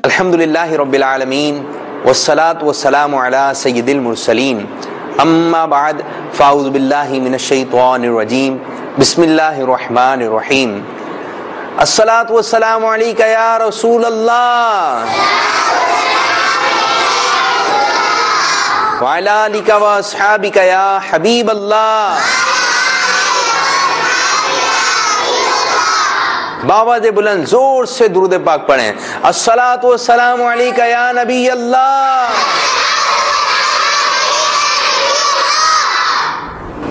الحمدللہ رب العالمین والصلاة والسلام علی سید المرسلین اما بعد فاعوذ باللہ من الشیطان الرجیم بسم اللہ الرحمن الرحیم الصلاة والسلام علیکہ یا رسول اللہ وعلی آلکہ واصحابکہ یا حبیب اللہ. باواز بلند زور سے درود پاک پڑھیں. الصلاۃ والسلام علیکہ یا نبی اللہ.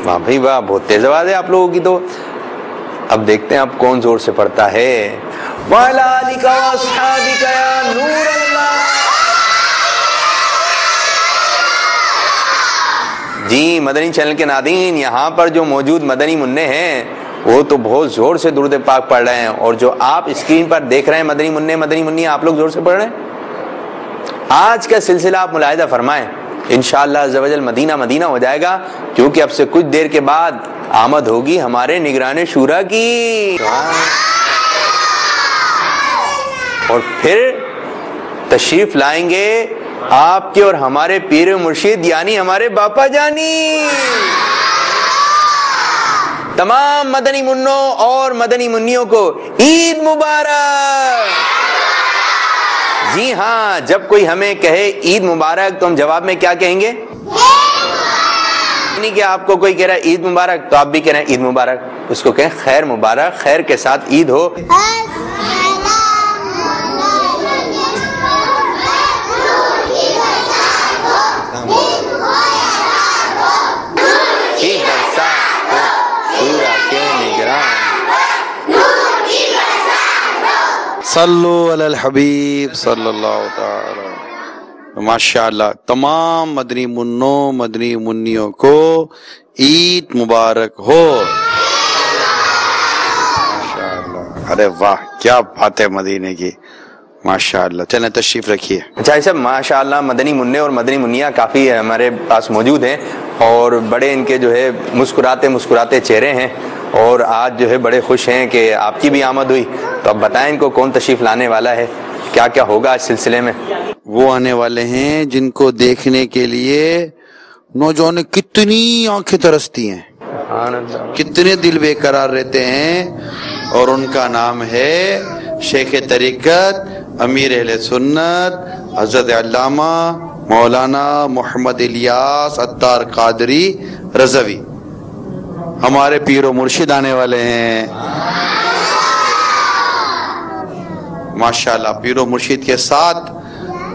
واہ بھائی واہ، بہت تیز آواز ہے آپ لوگوں کی. تو اب دیکھتے ہیں اب کون زور سے پڑھتا ہے. وعلی آلکہ واصحابکہ یا نور اللہ. جی مدنی چینل کے ناظرین، یہاں پر جو موجود مدنی منع ہیں وہ تو بہت زور سے درود پاک پڑھ رہے ہیں، اور جو آپ اسکرین پر دیکھ رہے ہیں مدنی منی آپ لوگ زور سے پڑھ رہے ہیں. آج کا سلسلہ آپ ملاحظہ فرمائیں، انشاءاللہ عز و جل مدینہ مدینہ ہو جائے گا، کیونکہ اب سے کچھ دیر کے بعد آمد ہوگی ہمارے نگران شورا کی، اور پھر تشریف لائیں گے آپ کے اور ہمارے پیر مرشد یعنی ہمارے باپا جانی. تمام مدنی منوں اور مدنی منیوں کو عید مبارک. جی ہاں، جب کوئی ہمیں کہے عید مبارک تو ہم جواب میں کیا کہیں گے؟ نہیں کہ آپ کو کوئی کہہ رہا ہے عید مبارک تو آپ بھی کہہ رہے ہیں عید مبارک. اس کو کہیں خیر مبارک، خیر کے ساتھ عید ہو. صلو علی الحبیب صلی اللہ تعالی. ماشاءاللہ تمام مدنی منوں مدنی منیوں کو عید مبارک ہو. ماشاءاللہ، ارے واہ کیا بات ہے مدینے کی، ماشاءاللہ. چلیں تشریف رکھیے. اچھا صاحب، ماشاءاللہ مدنی منع اور مدنی منیا کافی ہمارے پاس موجود ہیں، اور بڑے ان کے جو ہے مسکراتے چہرے ہیں، اور آج جو ہے بڑے خوش ہیں کہ آپ کی بھی آمد ہوئی. تو اب بتائیں ان کو کون تشریف لانے والا ہے، کیا کیا ہوگا اس سلسلے میں؟ وہ آنے والے ہیں جن کو دیکھنے کے لیے نوجوان کتنی آنکھیں ترستی ہیں، کتنے دل بے قرار رہتے ہیں، اور ان کا نام ہے شیخ طریقت امیر اہل سنت حضرت علامہ مولانا محمد الیاس عطار قادری رضوی. ہمارے پیر و مرشد آنے والے ہیں ماشاءاللہ. پیر و مرشد کے ساتھ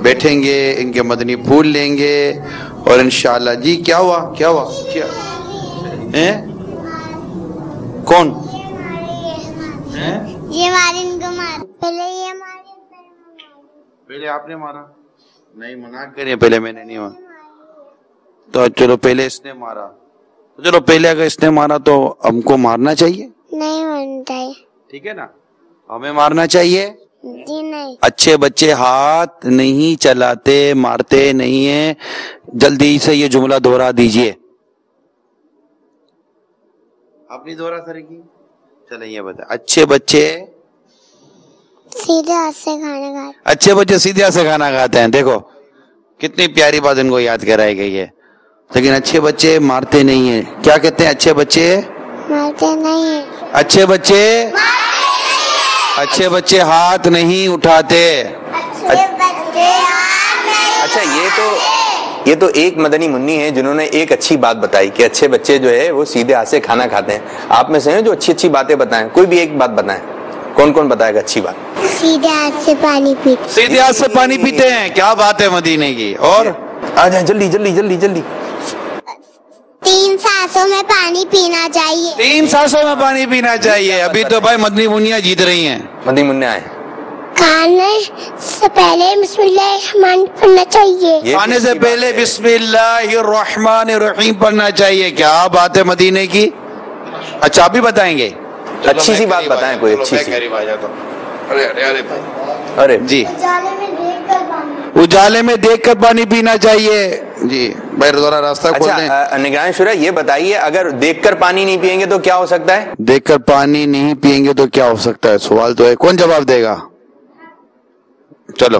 بیٹھیں گے، ان کے مدنی پھول لیں گے، اور انشاءاللہ. جی کیا ہوا کیا کون یہ مارے ان کو مار، پہلے آپ نے مارا؟ نہیں، منع کریں، پہلے میں نے نہیں مارا. تو چلو پہلے اس نے مارا، چلو پہلے اگر اس نے مارا تو ہم کو مارنا چاہیے؟ نہیں مارنا چاہیے. ٹھیک ہے نا، ہمیں مارنا چاہیے. جی نہیں. اچھے بچے ہاتھ نہیں چلاتے، مارتے نہیں ہیں. جلدی سے یہ جملہ دوہرا دیجئے. اپنی دوہرا سر کی. چلیں یہ بتا، اچھے بچے سیدھے ہاتھ سے کھانا کھاتے. اچھے بچے سیدھے ہاتھ سے کھانا کھاتے ہیں. دیکھو کتنی پیاری بات ان کو یاد کرائی گئی ہے. لیکن اچھے بچے مارتے نہیں ہیں. کیا کہتے ہیں؟ اچھے بچے مارتے نہیں ہیں. اچھے بچے ہاتھ نہیں اٹھاتے. اچھا یہ تو ایک مدنی منی ہے جنہوں نے ایک اچھی بات بتائی کہ اچھے بچے جو ہے وہ سیدھے ہاتھ سے کھانا کھاتے ہیں. آپ میں سے ہیں جو اچھی باتیں بتائیں، کوئی بھی ایک بات بتائیں. کون بتائے گا اچھی بات؟ سیدھے ہاتھ سے پانی پیتے. سیدھے ہاتھ سے پانی پیتے ہیں. کیا بات ہے مدینے کی. اور آ جائیں جلدی. 3 سانسوں میں پانی پینا چاہیے. 3 سانسوں میں پانی پینا چاہیے. ابھی تو بھائی مدنی منیاں جیت رہی ہیں. مدنی منع آئے. کھانے سے پہلے بسم اللہ الرحمن پڑھنا چاہیے. کھانے سے پہلے بسم اللہ الرحمن الرحیم پڑھنا چاہیے. کیا بات ہے مدینے کی. اچھا آپ بھی بتائیں گے؟ اچھی سی بات بتائیں، کوئی اچھی سی. ارے جی، اجالے میں دیکھ کر پانی پینا چاہیے. جی بھائی ذرا راستہ کھول دیں. اچھا نگران شورا یہ بتائیے، اگر دیکھ کر پانی نہیں پیئیں گے تو کیا ہو سکتا ہے؟ دیکھ کر پانی نہیں پئیں گے تو کیا ہو سکتا ہے؟ سوال تو ہے، کون جواب دے گا؟ چلو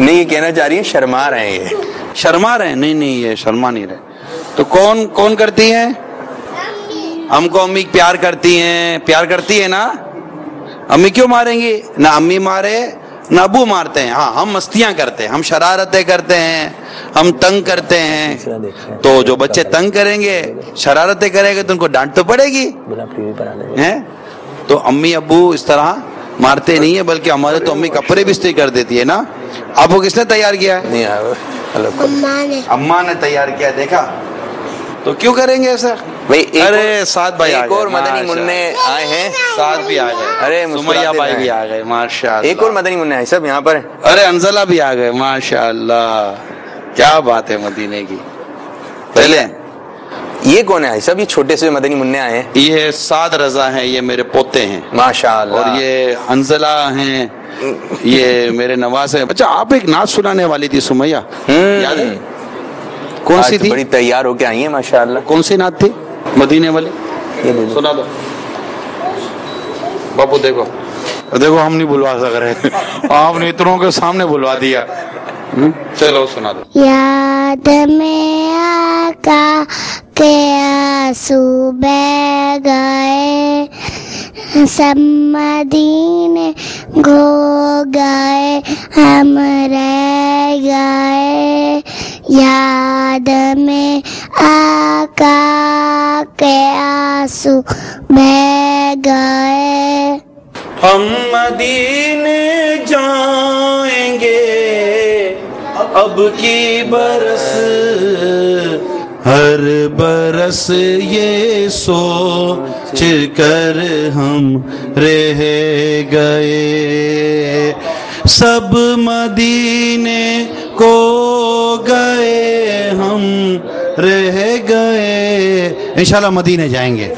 نہیں یہ کہنا چاہ رہی ہیں شرما رہے ہیں یہ. شرما رہے ہیں؟ نہیں نہیں یہ شرما نہیں رہے. تو کون کرتی ہیں؟ ہم کو امی پیار کرتی ہیں. پیار کرتی ہے نا. امی کیوں ماریں گی؟ نہ امی مارے نہ ابو مارتے ہیں. ہاں ہم مستیاں کرتے ہیں, ہم شرارتیں کرتے ہیں, ہم تنگ کرتے ہیں. تو جو بچے تنگ کریں گے, شرارتیں کریں گے تو ان کو ڈانٹ تو پڑے گی. تو امی ابو اس طرح مارتے نہیں ہیں, بلکہ ہمارے تو امی کپڑے بھی استری کر دیتی ہے نا. آپ کو کس نے تیار کیا ہے؟ اماں نے تیار کیا. دیکھا تو کیوں کریں گے ایسا؟ ارے سعد بھائی ایک اور مدنی منع آئے ہیں. سعد بھی آ گئے. ارے سمیہ بھائی بھی آ گئے. ماشاء اللہ. ایک اور مدنی منع ہے سب یہاں پر. ارے انزلہ بھی آ گئے. ماشاء اللہ کیا بات ہے مدینے کی. پہلے یہ کون ہے سب؟ یہ چھوٹے سے مدنی منع آئے ہیں. یہ سعد رضا ہیں, یہ میرے پوتے ہیں ماشاء اللہ. اور یہ انزلہ ہیں, یہ میرے نواز ہیں. اچھا آپ ایک نعت سنانے والی تھی سمیہ, یاد ہے؟ کون سی تھی؟ بڑی تیار ہو کے آئی ہیں ماشاء اللہ. کون سی نعت تھی مدینے والی؟ سنا دو باپو. دیکھو ہم نہیں بلوا سک رہے, آپ نے اتنوں کے سامنے بلوا دیا. چلو سنا دو. یاد میں آقا کے آنسو بہہ گئے, سب مدینے کھو گئے, ہم رہ گئے. یاد میں آقا کے آنسو بہہ گئے. ہم مدینے جائیں گے اب کی برس, ہر برس یہ سوچ کر ہم رہ گئے. سب مدینے کو گئے ہم رہ گئے. انشاءاللہ مدینے جائیں گے,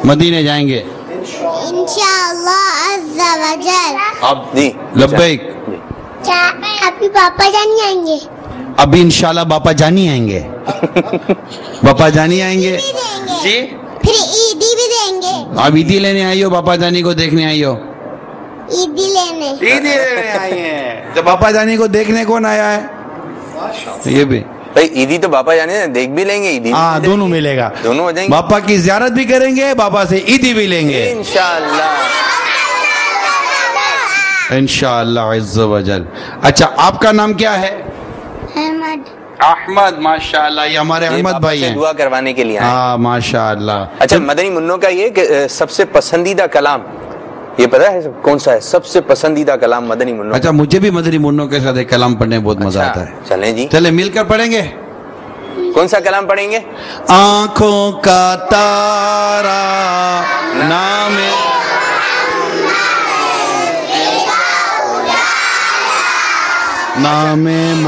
مدینے جائیں گے انشاءاللہ عز و جل. اب جی لبیک. ابھی پاپا جانی آئیں گے. ابھی انشاءاللہ باپا جانی آئیں گے. باپا جانی آئیں گے جی. پھر عیدی بھی دیں گے. آپ عیدی لینے آئی ہو, باپا جانی کو دیکھنے آئی ہو؟ عیدی لینے آئی ہیں. جب باپا جانی کو دیکھنے کون آیا ہے؟ یہ بھی بھائی عیدی تو باپا جانے دیکھ بھی لیں گے. عیدی ہاں دونوں ملے گا, دونوں ہو جائیں گے. باپا کی زیارت بھی کریں گے, باپا سے عیدی بھی لیں گے انشاءاللہ. انشاءاللہ عز و جل. اچھا آپ کا نام کیا ہے؟ احمد. احمد. ماشاءاللہ یہ ہمارے احمد بھائی ہیں, دعا کروانے کے لیے آئے. ہاں ماشاءاللہ. اچھا مدنی منوں کا یہ کہ سب سے پسندیدہ کلام یہ پتا ہے کون سا ہے؟ سب سے پسندیدہ کلام مدنی منوں. اچھا مجھے بھی مدنی منوں کے ساتھ ایک کلام پڑھنے میں بہت مزہ آتا ہے. چلیں جی, چلے مل کر پڑھیں گے. کون سا کلام پڑھیں گے؟ آنکھوں کا تارا نام محمد.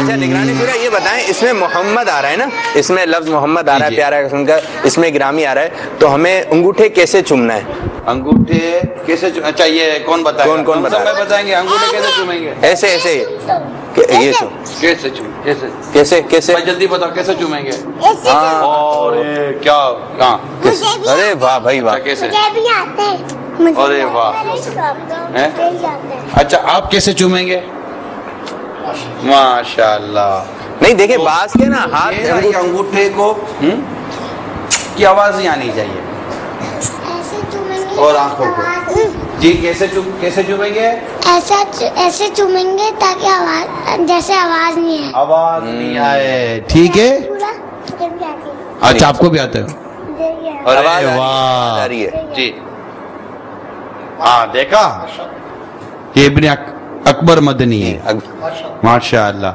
اچھا نگرانی سورہ یہ بتائیں, اس میں محمد آ رہا ہے نا, اس میں لفظ محمد آ رہا ہے, پیارا قسم کا اس میں گرامی آ رہا ہے, تو ہمیں انگوٹھے کیسے چومنا ہے؟ انگوٹھے کیسے اچھا یہ کون بتائے گا؟ کون بتائے گا؟ بتائیں گے. انگوٹھے کیسے چومیں گے؟ ایسے ایسے یہ کیسے کیسے کیسے جلدی بتاؤ کیسے چومیں گے؟ ہاں اور کیا کہاں؟ ارے واہ بھائی واہ. کیسے؟ مجھے ارے واہ. اچھا آپ کیسے چومیں گے؟ ماشاءاللہ. نہیں دیکھیں بعض کے نا ہاتھ انگوٹھے کو کی آواز نہیں آنی چاہیے, اور آنکھوں کو جی کیسے چومیں گے؟ ایسے چومیں گے تاکہ آواز جیسے آواز نہیں ہے, آواز نہیں آئے. ٹھیک ہے. اچھا آپ کو بھی آتے ہو؟ ارے واہ جی. ہاں دیکھا یہ ابن اکبر مدنی ہے ماشاءاللہ.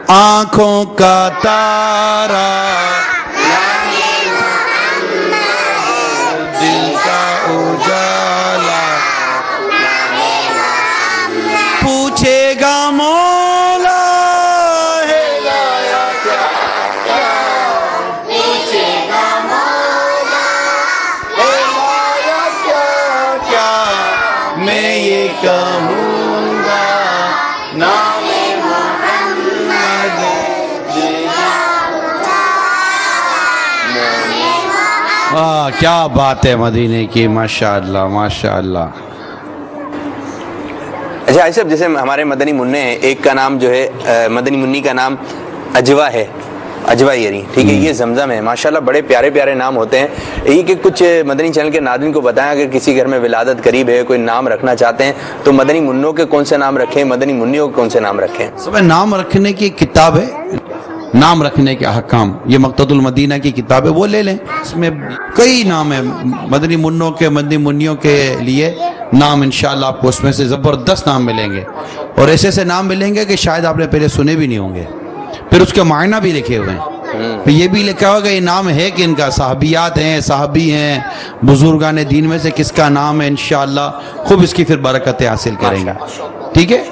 آنکھوں کا تارا دل کا اجالا, پوچھے گا مولا ہے لایا کیا, پوچھے گا مولا ہے لایا کیا, میں یہ کہوں گا نام محمد. کیا بات ہے مدینے کی, ماشاءاللہ ماشاءاللہ. اچھا ایسا جیسے ہمارے مدنی منع ہیں، ایک کا نام جو ہے مدنی منی کا نام اجوا ہے، اجوا یری، ٹھیک ہے، یہ زمزم ہے، ماشاءاللہ بڑے پیارے پیارے نام ہوتے ہیں. یہ کہ کچھ مدنی چینل کے ناظرین کو بتائیں اگر کسی گھر میں ولادت قریب ہے، کوئی نام رکھنا چاہتے ہیں تو مدنی منوں کے کون سے نام رکھیں، مدنی منیوں کے کون سے نام رکھیں؟ سب نام رکھنے کی ایک کتاب ہے، نام رکھنے کے احکام، یہ مقتد المدینہ کی کتاب ہے، وہ لے لیں. اس میں کئی نام ہیں مدنی منوں کے، مدنی منیوں کے لیے نام، انشاءاللہ آپ کو اس میں سے زبردست نام ملیں گے، اور ایسے ایسے نام ملیں گے کہ شاید آپ نے پہلے سنے بھی نہیں ہوں گے. پھر اس کے معنی بھی لکھے ہوئے ہیں، پھر یہ بھی لکھا ہوگا یہ نام ہے کہ ان کا صحابیات ہیں، صحابی ہیں، بزرگان دین میں سے کس کا نام ہے. انشاءاللہ خوب اس کی پھر برکتیں حاصل کریں گے. ٹھیک ہے،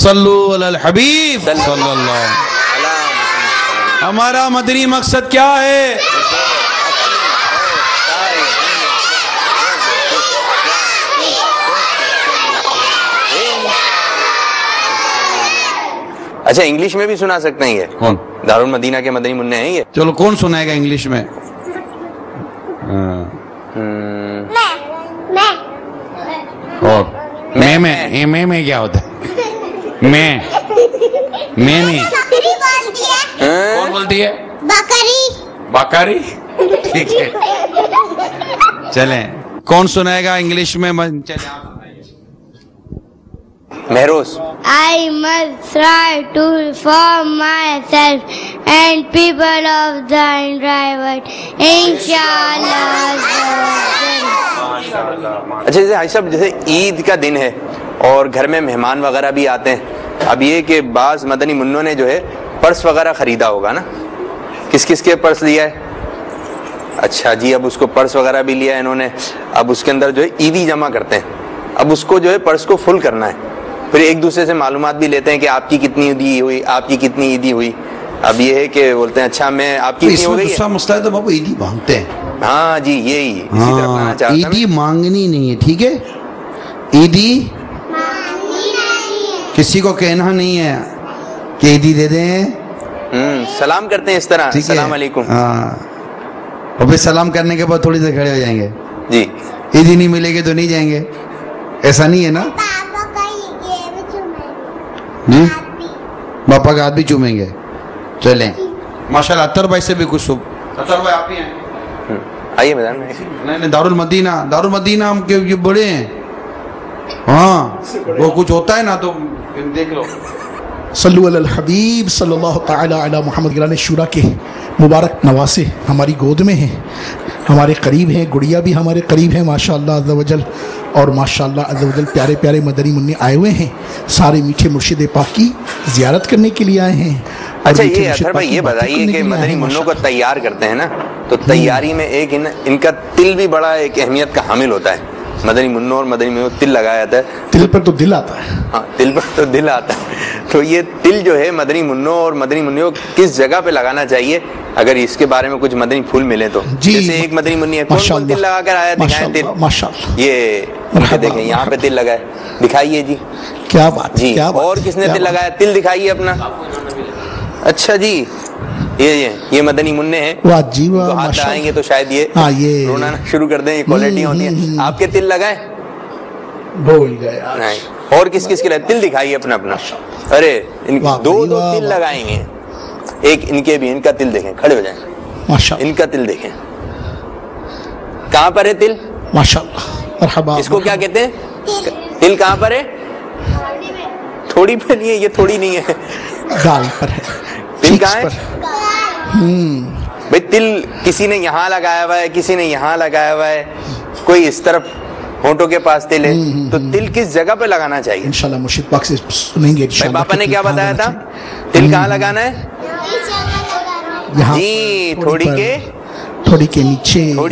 صلو علی الحبیب صلی اللہ. ہمارا مدنی مقصد کیا ہے؟ اچھا انگلش میں بھی سنا سکتے ہیں؟ یہ کون؟ دارالمدینہ کے مدنی منع ہیں یہ. چلو کون سنائے گا انگلش میں؟ اور میں کیا ہوتا ہے؟ میں نہیں. کون بولتی ہے؟ بکری. ٹھیک ہے چلیں، کون سنائے گا انگلش میں؟ چلیں آپ. Mehroz. I must try to reform myself and people of the environment. Inshallah. اچھا جیسے بھائی صاحب جیسے عید کا دن ہے اور گھر میں مہمان وغیرہ بھی آتے ہیں، اب یہ کہ بعض مدنی منوں نے جو ہے پرس وغیرہ خریدا ہوگا نا، کس کس کے پرس لیا ہے؟ اچھا جی، اب اس کو پرس وغیرہ بھی لیا ہے انہوں نے، اب اس کے اندر جو ہے عیدی جمع کرتے ہیں، اب اس کو جو ہے پرس کو فل کرنا ہے، پھر ایک دوسرے سے معلومات بھی لیتے ہیں کہ آپ کی کتنی عیدی ہوئی، آپ کی کتنی عیدی ہوئی. اب یہ ہے کہ بولتے ہیں اچھا میں آپ کی کتنی ہو گئی ہے. دوسرا مسئلہ ہے تو بابو عیدی مانگتے ہیں. ہاں جی یہی اسی طرف لانا چاہتا ہوں. عیدی مانگنی نہیں ہے، ٹھیک ہے، عیدی کسی کو کہنا نہیں ہے کہ عیدی دے دیں. سلام کرتے ہیں اس طرح، السلام علیکم. ہاں، اور پھر سلام کرنے کے بعد تھوڑی دیر کھڑے ہو جائیں گے. جی عیدی نہیں ملے گی تو نہیں جائیں گے، ایسا نہیں ہے نا جی؟ باپا کا ہاتھ بھی چومیں گے. چلیں ماشاءاللہ. اطہر بھائی سے بھی کچھ سب. اطہر بھائی آپ ہی ہیں؟ آئیے میدان میں. نہیں دارالمدینہ ہم کے یہ بڑے ہیں. ہاں وہ کچھ ہوتا ہے نا تو دیکھ لو. صلو علی الحبیب صلی اللہ تعالی علی محمد. گران شورا کے مبارک نواسے ہماری گود میں ہیں، ہمارے قریب ہیں، گڑیا بھی ہمارے قریب ہیں ماشاءاللہ عز و جل، اور ماشاءاللہ عز و جل پیارے پیارے مدنی منع آئے ہوئے ہیں، سارے میٹھے مرشد پاک کی زیارت کرنے کے لیے آئے ہیں. اچھا یہ اطہر بھائی یہ بتائیے کہ مدنی منوں کو تیار کرتے ہیں نا، تو تیاری میں ایک ان کا تل بھی بڑا ایک اہمیت کا حامل ہوتا ہے. مدنی منوں اور مدنی منوں تل لگایا جاتا ہے. دل پر تو دل آتا ہے. ہاں دل پر تو دل آتا ہے. تو یہ تل جو ہے مدنی منوں اور مدنی منوں کس جگہ پہ لگانا چاہیے، اگر اس کے بارے میں کچھ مدنی پھول ملے تو؟ جیسے ایک مدنی منی ہے کون تل لگا کر آیا، دکھائیں تل. یہ دیکھیں یہاں پہ تل لگا ہے، دکھائیے جی. کیا بات جی. اور کس نے تل لگایا؟ تل دکھائیے اپنا. اچھا جی یہ مدنی منع ہیں. واہ جی واہ، تو ہاتھ آئیں گے تو شاید یہ رونا شروع کر دیں. یہ کوالٹیاں ہوتی ہیں. آپ کے تل لگائے؟ بھول گئے. اور کس کس کے لگائے؟ تل دکھائیے اپنا اپنا. ارے دو تل لگائیں گے. ایک ان کے بھی، ان کا تل دیکھیں، کھڑے ہو جائیں. ماشاءاللہ ان کا تل دیکھیں کہاں پر ہے تل. ماشاءاللہ مرحبا. اس کو کیا کہتے ہیں؟ تل کہاں پر ہے؟ تھوڑی پہ نہیں ہے، یہ تھوڑی نہیں ہے، گال پر ہے. تل کہاں ہے بھائی؟ تل کسی نے یہاں لگایا ہوا ہے، کسی نے یہاں لگایا ہوا ہے، کوئی اس طرف ہونٹوں کے پاس تل ہے. تو تل کس جگہ پہ لگانا چاہیے؟ انشاءاللہ مرشد پاک سے سنیں گے. بھائی پاپا نے کیا بتایا تھا؟ تل کہاں لگانا ہے؟ جی تھوڑی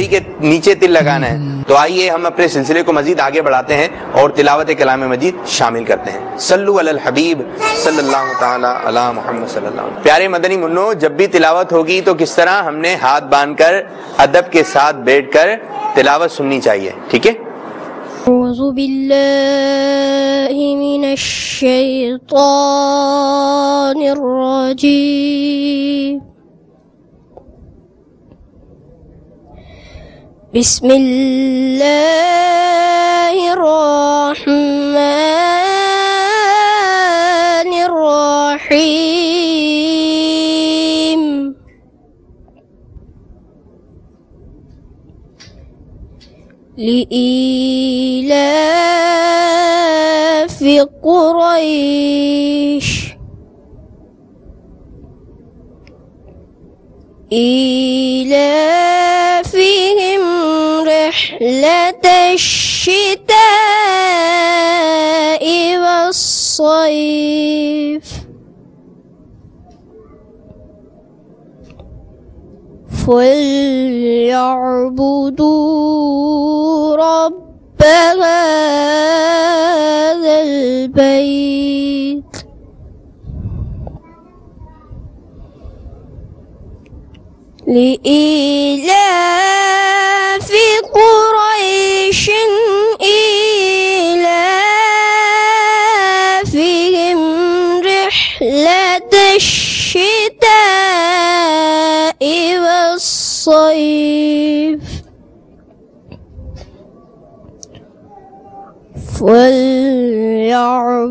کے نیچے تل لگانا ہے. تو آئیے ہم اپنے سلسلے کو مزید آگے بڑھاتے ہیں اور تلاوت کلام مجید شامل کرتے ہیں. صلو علی الحبیب صلی اللہ تعالی علی محمد صلی اللہ علیہ وسلم. پیارے مدنی منوں، جب بھی تلاوت ہوگی تو کس طرح ہم نے ہاتھ باندھ کر ادب کے ساتھ بیٹھ کر تلاوت سننی چاہیے. ٹھیک ہے؟ اعوذ باللہ من الشیطان الرجیم. بسم اللہ الرحمن الرحيم لإيلاف قريش إيلافهم رحلة الشتاء والصيف فليعبدوا رب هذا البيت لإيلاف قريش إيلافهم رحلة الشتاء والصيف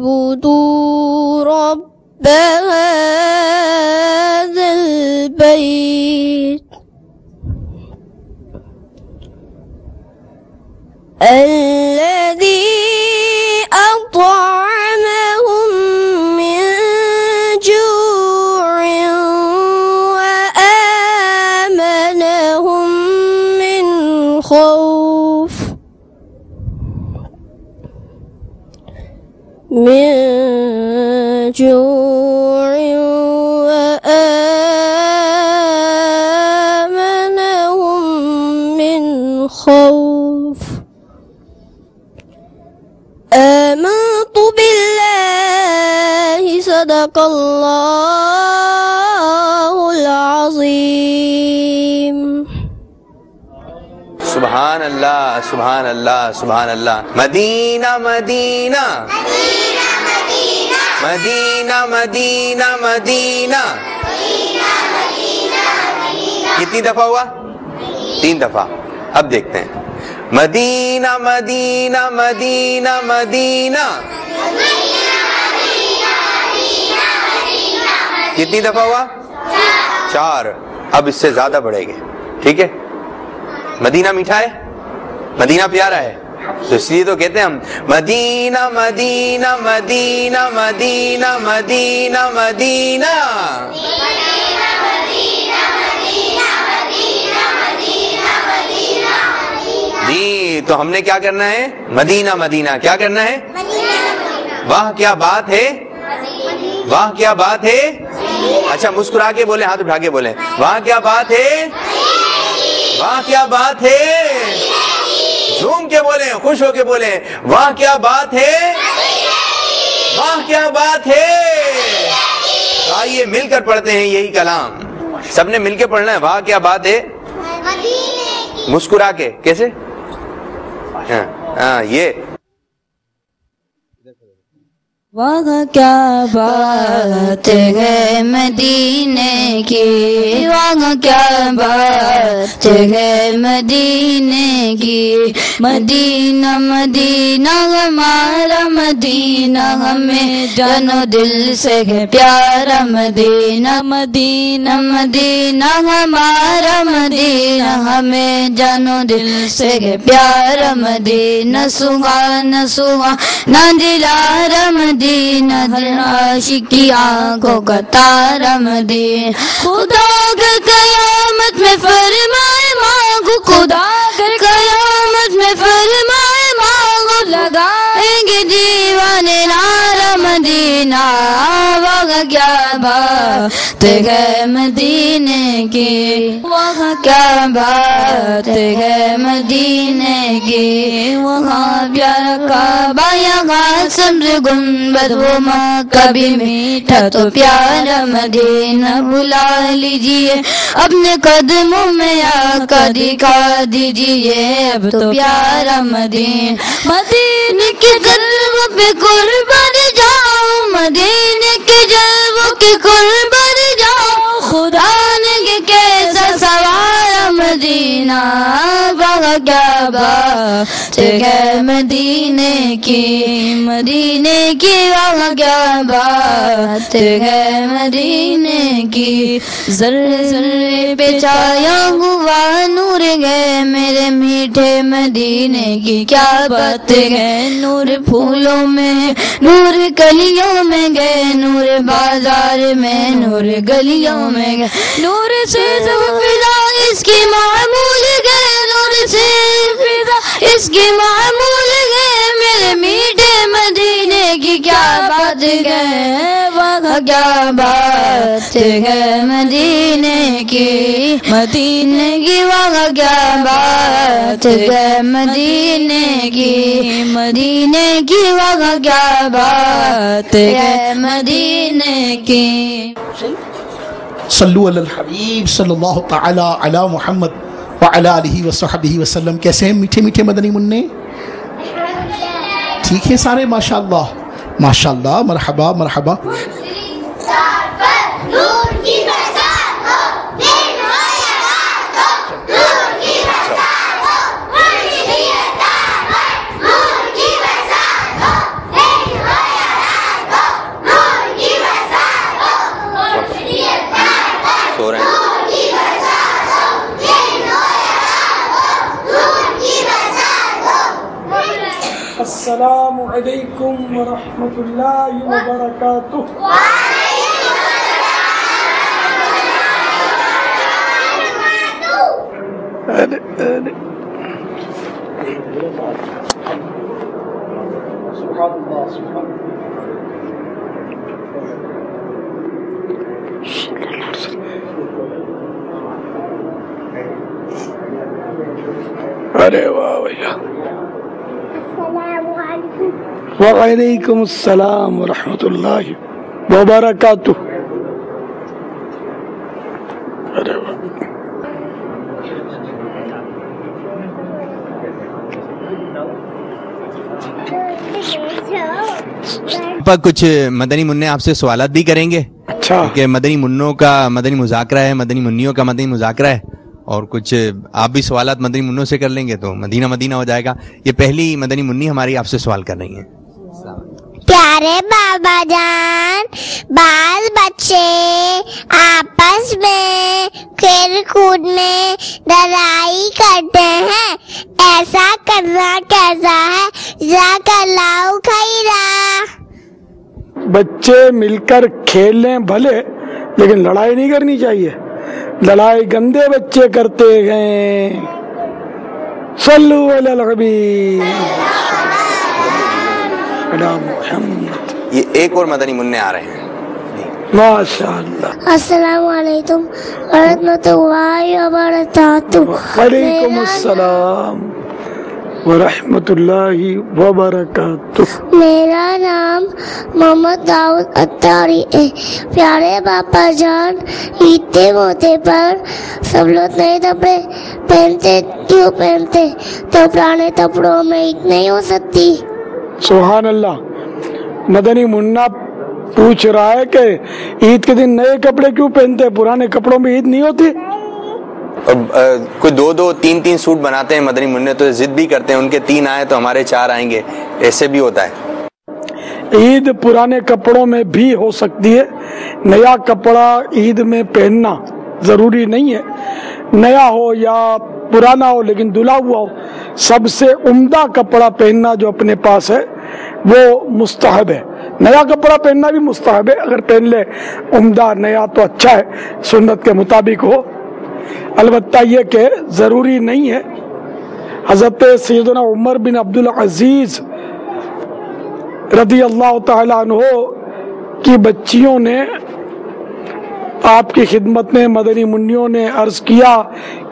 فليعبدوا رب هذا البيت الذي أطعمهم من جوع وآمنهم من خوف من جوع وآمنهم من خوف آمنت بالله صدق الله العظيم سبحان اللہ سبحان اللہ سبحان اللہ. مدینہ مدینہ مدینہ مدینہ مدینہ. کتنی دفعہ ہوا؟ 3 دفعہ. اب دیکھتے ہیں. مدینہ مدینہ مدینہ مدینہ. کتنی دفعہ ہوا؟ 4. اب اس سے زیادہ بڑھے گے. ٹھیک ہے. مدینہ میٹھا ہے، مدینہ پیارا ہے، تو اس لیے تو کہتے ہیں ہم مدینہ مدینہ مدینہ مدینہ مدینہ مدینہ. جی تو ہم نے کیا کرنا ہے؟ مدینہ مدینہ. کیا کرنا ہے؟ واہ کیا بات ہے، واہ کیا بات ہے. اچھا مسکرا کے بولیں، ہاتھ اٹھا کے بولیں. واہ کیا بات ہے، واہ کیا بات ہے. جھوم کے بولیں، خوش ہو کے بولیں. واہ کیا بات ہے، واہ کیا بات ہے. آئیے مل کر پڑھتے ہیں یہی کلام. سب نے مل کے پڑھنا ہے. واہ کیا بات ہے. مسکرا کے. کیسے؟ ہاں یہ واہ کیا بات ہے مدینے کی، واہ کیا بات ہے مدینے کی. مدینہ مدینہ ہمارا مدینہ، ہمیں جانو دل سے ہے پیارا مدینہ. مدینہ مدینہ ہمارا مدینہ، ہمیں جانو دل سے ہے پیارا مدینہ. سہانا سہانا دلارا مدینہ، عاشقی آنکھوں کا تارا مدینہ. خدا اگر قیامت میں فرمائے مانگو، خدا اگر قیامت میں فرمائے مانگو، لگائیں گے دیوانے نعرہ مدینہ. وہاں کیا بات ہے مدینے کی، وہاں کیا بات ہے مدینے کی. وہاں پیارا کعبہ، یہاں سبز گنبد، وہ مکہ بھی میٹھا تو پیارا مدینہ. بلا لیجیے اپنے قدموں میں آقا، دکھا دیجیے اب تو پیارا مدینہ. مدینے کے جلووں پہ قربان جاؤ، مدینے کے جلووں کے قربان جاؤ. خدا نے کیسا سوارا مدینہ. وہاں کیا بات ہے مدینے کی، مدینے کی وہاں کیا بات ہے مدینے کی، ذرے ذرے پہ چھایا ہوا نور ہے میرے میٹھے مدینے کی، کیا بات ہے نور پھولوں میں، نور کلیوں میں گئے، نور بازار میں، نور گلیوں میں گئے، نور سے فضا اس کی معمول گئے، نور سے فضا اس کی معمول گئے، میرے میٹھے مدینے کی کیا بات ہے، وہاں کیا بات ہے مدینے کی، مدینے کی وہاں کیا بات ہے مدینے کی، مدینے کی وہاں کیا بات ہے مدینے کی۔ صلو علی الحبیب صلی اللہ تعالی علی محمد وعلی آلہ وصحبہ وسلم۔ کیسے ہیں میٹھے میٹھے مدنی منع؟ ٹھیک ہے سارے؟ ماشاءاللہ ماشاءاللہ، مرحبا مرحبا۔ السلام علیکم ورحمۃ اللہ وبرکاتہ۔ ارے واہ بھیا، وعلیکم السلام ورحمۃ اللہ وبرکاتہ۔ کچھ مدنی منع آپ سے سوالات بھی کریں گے۔ اچھا، کہ مدنی منوں کا مدنی مذاکرہ ہے، مدنی منیوں کا مدنی مذاکرہ ہے، اور کچھ آپ بھی سوالات مدنی منوں سے کر لیں گے تو مدینہ مدینہ ہو جائے گا۔ یہ پہلی مدنی منی ہماری آپ سے سوال کر رہی ہیں۔ پیارے بابا جان، بعض بچے آپس میں کھیل کود میں لڑائی کرتے ہیں، ایسا کرنا کیسا ہے؟ جزاک اللہ خیرا۔ بچے مل کر کھیل لیں بھلے، لیکن لڑائی نہیں کرنی چاہیے۔ لڑائی گندے بچے کرتے گئے۔ صلو علی الحبیب یہ ایک اور مدنی منع آ رہے ہیں۔ ماشاءاللہ۔ السلام علیکم ورحمۃ اللہ وبرکاتہ۔ وعلیکم السلام ورحمۃ اللہ وبرکاتہ۔ میرا نام محمد داؤد اتاری ہے۔ پیارے باپا جان، عید کے موقع پر سب لوگ نئے کپڑے پہنتے، کیوں پہنتے؟ تو پرانے کپڑوں میں عید نہیں ہو سکتی؟ سبحان اللہ۔ مدنی منا پوچھ رہا ہے کہ عید کے دن نئے کپڑے کیوں پہنتے؟ پرانے کپڑوں میں عید نہیں ہوتی؟ کوئی دو دو تین تین سوٹ بناتے ہیں مدنی منع، تو ضد بھی کرتے ہیں ان کے 3 آئے تو ہمارے 4 آئیں گے، ایسے بھی ہوتا ہے۔ عید پرانے کپڑوں میں بھی ہو سکتی ہے۔ نیا کپڑا عید میں پہننا ضروری نہیں ہے، نیا ہو یا پرانا ہو لیکن دھلا ہوا ہو۔ سب سے عمدہ کپڑا پہننا جو اپنے پاس ہے وہ مستحب ہے۔ نیا کپڑا پہننا بھی مستحب ہے، اگر پہن لے عمدہ نیا تو اچھا ہے، سنت کے مطابق ہو۔ البتہ یہ کہ ضروری نہیں ہے۔ حضرت سیدنا عمر بن عبدالعزیز رضی اللہ تعالی عنہ کی بچیوں نے آپ کی خدمت میں، مدنی منیوں نے عرض کیا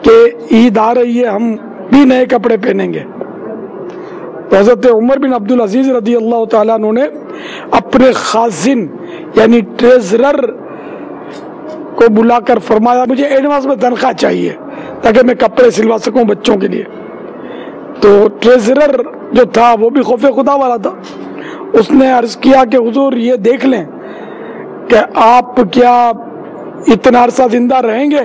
کہ عید آ رہی ہے، ہم بھی نئے کپڑے پہنیں گے۔ تو حضرت عمر بن عبدالعزیز رضی اللہ تعالیٰ عنہ نے اپنے خازن یعنی ٹریزرر کو بلا کر فرمایا مجھے ایڈوانس میں تنخواہ چاہیے تاکہ میں کپڑے سلوا سکوں بچوں کے لیے۔ تو ٹریزرر جو تھا وہ بھی خوف خدا والا تھا، اس نے عرض کیا کہ حضور یہ دیکھ لیں کہ آپ کیا اتنا عرصہ زندہ رہیں گے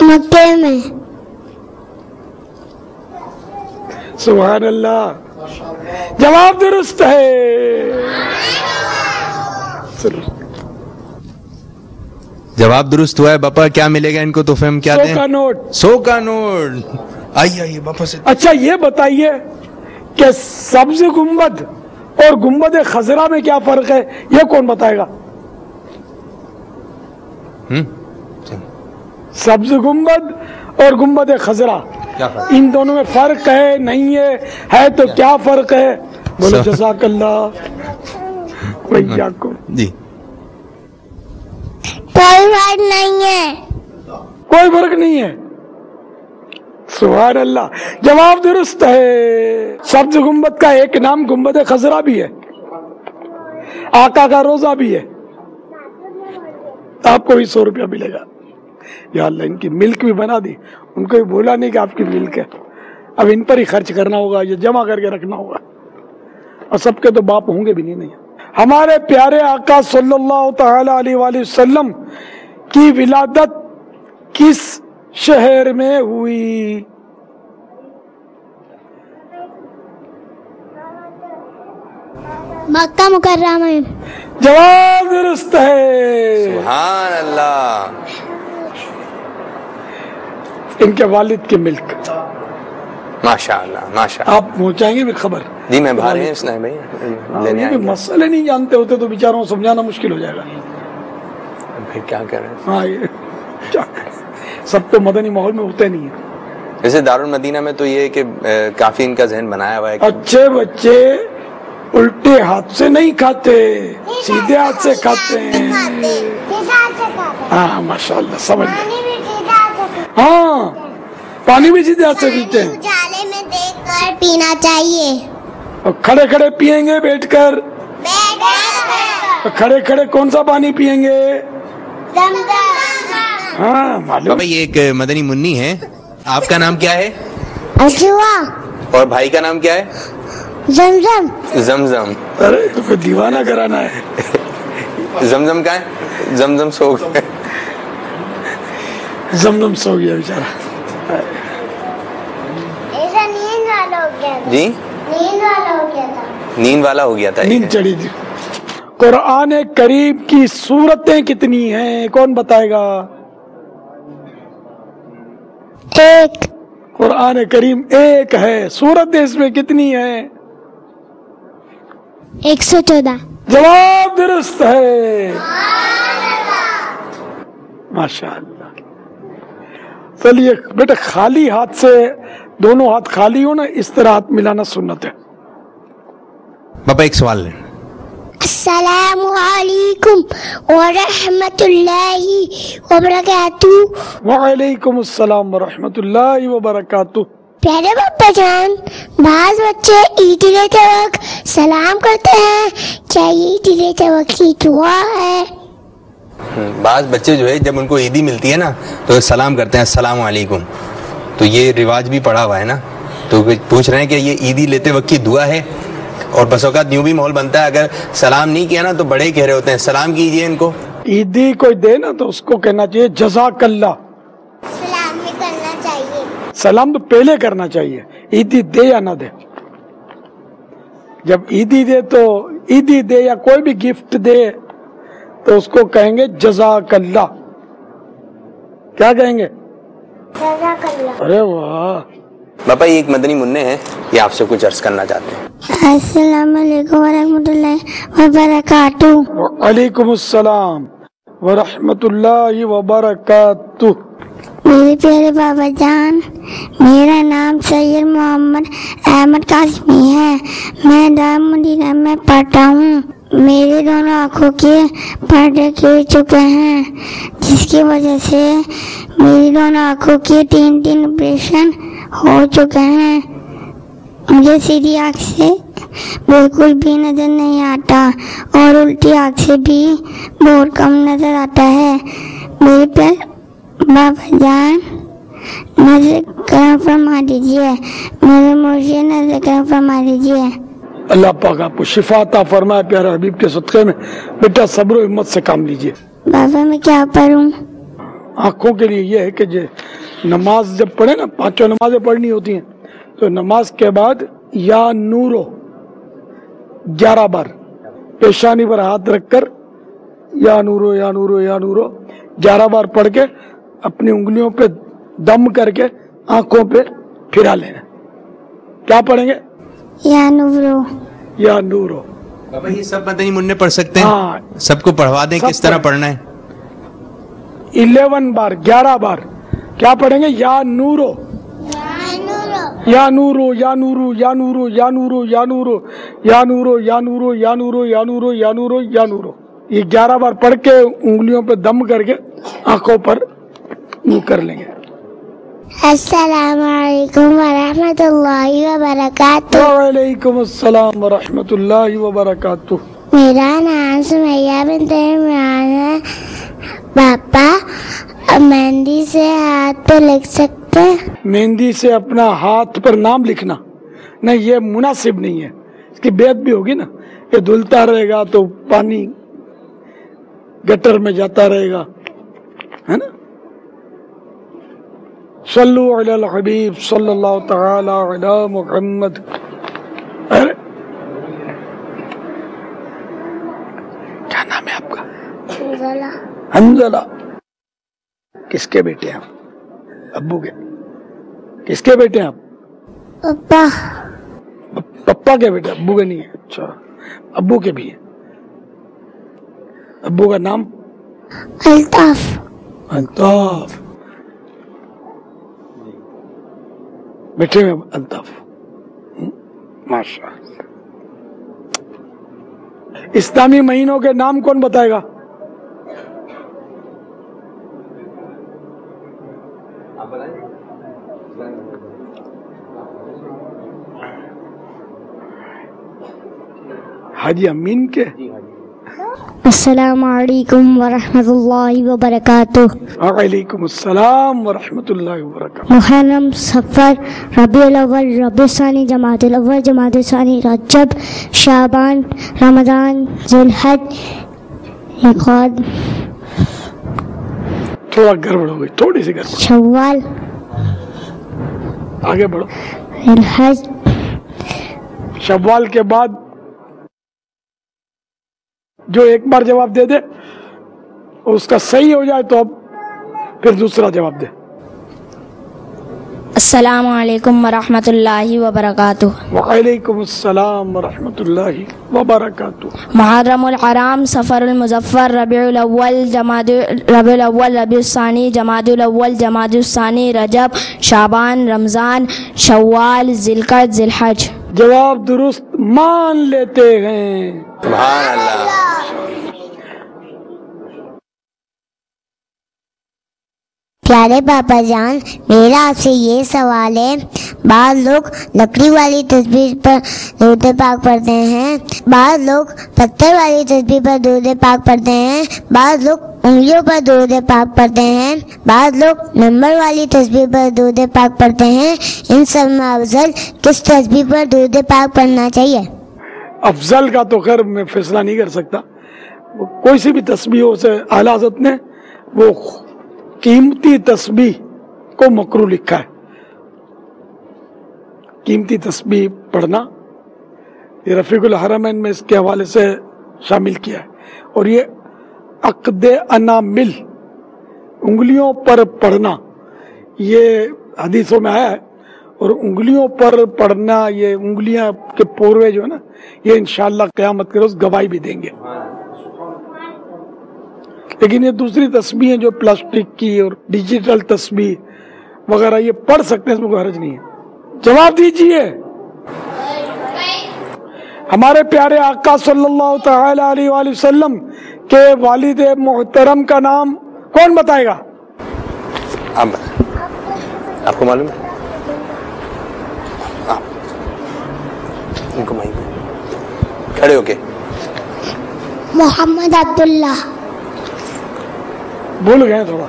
مکے میں. سبحان اللہ. جواب درست ہے. جواب درست ہوا ہے. باپا کیا ملے گا ان کو تحفے میں؟ کیا 100 دیں؟ کا نوٹ. 100 کا نوٹ. آئیے باپا سے. اچھا یہ بتائیے کہ سبز گنبد اور گنبد خضرا میں کیا فرق ہے؟ یہ کون بتائے گا؟ سبز گنبد اور گنبد خضرا ان دونوں میں فرق ہے نہیں ہے تو کیا فرق ہے؟ بولو جزاک اللہ. جی کوئی فرق نہیں ہے. کوئی فرق نہیں ہے. سبحان اللہ. جواب درست ہے. سبز گنبد کا ایک نام گنبد خضرا بھی ہے. آقا کا روزہ بھی ہے. آپ کو بھی 100 روپیہ ملے گا. یا اللہ ان کی ملک بھی بنا دی. ان کو بھی بولا نہیں کہ آپ کی ملک ہے. اب ان پر ہی خرچ کرنا ہوگا, یہ جمع کر کے رکھنا ہوگا. اور سب کے تو باپ ہوں گے بھی نہیں. ہمارے پیارے آقا صلی اللہ تعالی علیہ وآلہ وسلم کی ولادت کس شہر میں ہوئی؟ مکہ مکرمہ میں. جواب درست ہے. سبحان اللہ. ان کے والد کی ملک. ماشاء اللہ ماشاء اللہ. آپ پہنچائیں گے پھر خبر؟ جی میں باہر ہیں اسلام بھائی لینے آئیں گے. مسئلے نہیں جانتے ہوتے تو بیچاروں کو سمجھانا مشکل ہو جائے گا. پھر کیا کریں؟ ہاں یہ سب تو مدنی ماحول میں ہوتے نہیں ہے. جیسے دارالمدینہ میں تو یہ ہے کہ کافی ان کا ذہن بنایا ہوا ہے. اچھے بچے الٹے ہاتھ سے نہیں کھاتے, سیدھے ہاتھ سے کھاتے ہیں. ہاں ماشاء اللہ سمجھ گئے. ہاں پانی بھی سیدھے ہاتھ سے پیتے ہیں. اجالے میں دیکھ کر پینا چاہیے. اور کھڑے کھڑے پیئیں گے بیٹھ کر؟ کھڑے کھڑے کون سا پانی پیئیں گے؟ ہاں معلوم. یہ ایک مدنی منی ہے. آپ کا نام کیا ہے؟ اجوا. اور بھائی کا نام کیا ہے؟ زمزم. زمزم. ارے تو کوئی دیوانہ کرانا ہے. زمزم کا ہے؟ زمزم سو گیا. زمزم سو گیا بیچارہ. ایسا نیند والا ہو گیا تھا. جی نیند والا ہو گیا تھا. نیند والا ہو گیا تھا. نیند چڑھی تھی. قرآن کریم کی سورتیں کتنی ہیں کون بتائے گا؟ ایک. قرآن کریم ایک ہے. سورتیں اس میں کتنی ہیں؟ 114. جواب درست ہے. ماشاء اللہ. چلیے بیٹا خالی ہاتھ سے, دونوں ہاتھ خالی ہو نا, اس طرح ہاتھ ملانا سنت ہے. باپا ایک سوال لیں. السلام علیکم ورحمۃ اللہ وبرکاتہ. وعلیکم السلام ورحمۃ اللہ وبرکاتہ. پیارے باپا جان, بعض بچے عیدی لیتے وقت سلام کرتے ہیں, کیا یہ عیدی لیتے وقت کی دعا ہے؟ بعض بچے جو ہے جب ان کو عیدی ملتی ہے نا تو سلام کرتے ہیں السلام علیکم. تو یہ رواج بھی پڑا ہوا ہے نا, تو پوچھ رہے ہیں کہ یہ عیدی لیتے وقت کی دعا ہے. اور بس اوقات یوں بھی ماحول بنتا ہے اگر سلام نہیں کیا نا تو بڑے کہہ رہے ہوتے ہیں سلام کیجئے ان کو. عیدی کوئی دے نا تو اس کو کہنا چاہیے جزاک اللہ. سلام بھی کرنا چاہیے. سلام تو پہلے کرنا چاہیے, عیدی دے یا نہ دے. جب عیدی دے تو عیدی دے یا کوئی بھی گفٹ دے تو اس کو کہیں گے جزاک اللہ. کیا کہیں گے؟ جزاک اللہ. ارے واہ. باپا یہ ایک مدنی منع ہے, یہ آپ سے کچھ عرض کرنا چاہتے ہیں. السلام علیکم ورحمۃ اللہ وبرکاتہ. وعلیکم السلام ورحمۃ اللہ وبرکاتہ. میرے پیارے بابا جان, میرا نام سید محمد احمد قاسمی ہے. میں دارالمدینہ میں پڑھتا ہوں. میرے دونوں آنکھوں کے پردے گر چکے ہیں, جس کی وجہ سے میری دونوں آنکھوں کے 3 آپریشن ہو چکے ہیں. مجھے سیدھی آنکھ سے بالکل بھی نظر نہیں آتا اور الٹی آنکھ سے بھی بہت کم نظر آتا ہے. میرے پیارے بابا جان, نظر کرم فرما دیجیے, میرے مجھے نظر کرم فرما دیجیے. اللہ پاک آپ کو شفا عطا فرمائے پیارے حبیب کے صدقے میں. بیٹا صبر و ہمت سے کام لیجیے. بابا میں کیا پڑھوں؟ آنکھوں کے لیے یہ ہے کہ نماز جب پڑھے نا، 5 نمازیں پڑھنی ہوتی ہیں، تو نماز کے بعد یا نورو 11 بار پیشانی پر ہاتھ رکھ کر یا نورو یا نورو یا نورو 11 بار پڑھ کے اپنی انگلیوں پہ دم کر کے آنکھوں پہ پھرا لینا. کیا پڑھیں گے؟ یا نورو. یا نورو. بابا یہ سب مدنی منع پڑھ سکتے ہیں؟ ہاں، سب کو پڑھوا دیں کس طرح پڑھنا ہے. 11 بار 11 بار کیا پڑھیں گے؟ یا نورو یا نورو یا نورو یا نورو یا نورو یا نورو یا نورو یا نورو یا نورو یا نورو یا نورو یا نورو. یہ 11 بار پڑھ کے انگلیوں پہ دم کر کے آنکھوں پر یوں کر لیں گے. السلام علیکم ورحمۃ اللہ وبرکاتہ. وعلیکم السلام ورحمۃ اللہ وبرکاتہ. میرا نام سمیہ بنت عمران ہے. پاپا مہندی سے ہاتھ پہ لکھ سکتے ہیں؟ مہندی سے اپنا ہاتھ پر نام لکھنا نہیں، یہ مناسب نہیں ہے. اس کی بیعت بھی ہوگی نا، یہ دھلتا رہے گا تو پانی گٹر میں جاتا رہے گا، ہے نا. صلو علی الحبیب صلی اللہ تعالی علی محمد. کیا نام ہے آپ کا؟ حنزلہ. کس کے بیٹے ہیں آپ؟ ابو کے. کس کے بیٹے ہیں آپ؟ پپا. پپا کے بیٹے، ابو کے نہیں ہے. اچھا، ابو کے بھی ہیں. ابو کا نام؟ الطاف. الطاف. بیٹے میں الطاف. ماشاء اللہ. اسلامی مہینوں کے نام کون بتائے گا؟ حاجی امین کے. السلام علیکم ورحمۃ اللہ وبرکاتہ. وعلیکم السلام ورحمۃ اللہ وبرکاتہ. محرم، صفر، ربیع الاول، ربیع الثانی، جمادی الاول، جمادی الثانی، رجب، شعبان، رمضان، ذی الحج. تھوڑا گڑبڑ ہو گئی، تھوڑی سی گڑبڑ. شوال. آگے بڑھو. ذی الحج. شوال کے بعد جو ایک بار جواب دے دے اس کا صحیح ہو جائے تو اب پھر دوسرا جواب دے. السلام علیکم ورحمۃ اللہ وبرکاتہ. وعلیکم السلام ورحمۃ اللہ وبرکاتہ. محرم الحرام، صفر المظفر، ربیع الاول، ربیع الثانی، جمادی الاول، جمادی الثانی، رجب، شعبان، رمضان، شوال، ذی القعدہ، ذی الحج. جواب درست مان لیتے ہیں. سبحان اللہ. پیارے پاپا جان، میرا آپ سے یہ سوال ہے، بعض لوگ لکڑی والی تسبیح پر درود پاک پڑھتے ہیں، بعض لوگ پتھر والی تسبیح پر درود پاک پڑھتے ہیں، بعض لوگ انگلیوں پر درود پاک پڑھتے ہیں، بعض لوگ نمبر والی تسبیح پر درود پاک پڑھتے ہیں. ان سب میں افضل کس تسبیح پر درود پاک پڑھنا چاہیے؟ افضل کا تو خیر میں فیصلہ نہیں کر سکتا. کوئی سی بھی تسبیحوں سے اعلیٰ حضرت نے وہ قیمتی تسبیح کو مکروہ لکھا ہے. قیمتی تسبیح پڑھنا یہ رفیق الحرمین میں اس کے حوالے سے شامل کیا ہے. اور یہ عقد انامل، انگلیوں پر پڑھنا، یہ حدیثوں میں آیا ہے. اور انگلیوں پر پڑھنا، یہ انگلیاں کے پوروے جو ہے نا، یہ انشاءاللہ قیامت کے روز گواہی بھی دیں گے. لیکن یہ دوسری تسبیح ہیں جو پلاسٹک کی اور ڈیجیٹل تسبیح وغیرہ یہ پڑھ سکتے ہیں، اس میں کوئی حرج نہیں ہے. جواب دیجئے. ہمارے پیارے آقا صلی اللہ تعالی علیہ وآلہ وسلم کے والد محترم کا نام کون بتائے گا؟ آپ کو معلوم ہے؟ ان کو کھڑے ہو کے. محمد عبداللہ. بھول گئے تھوڑا.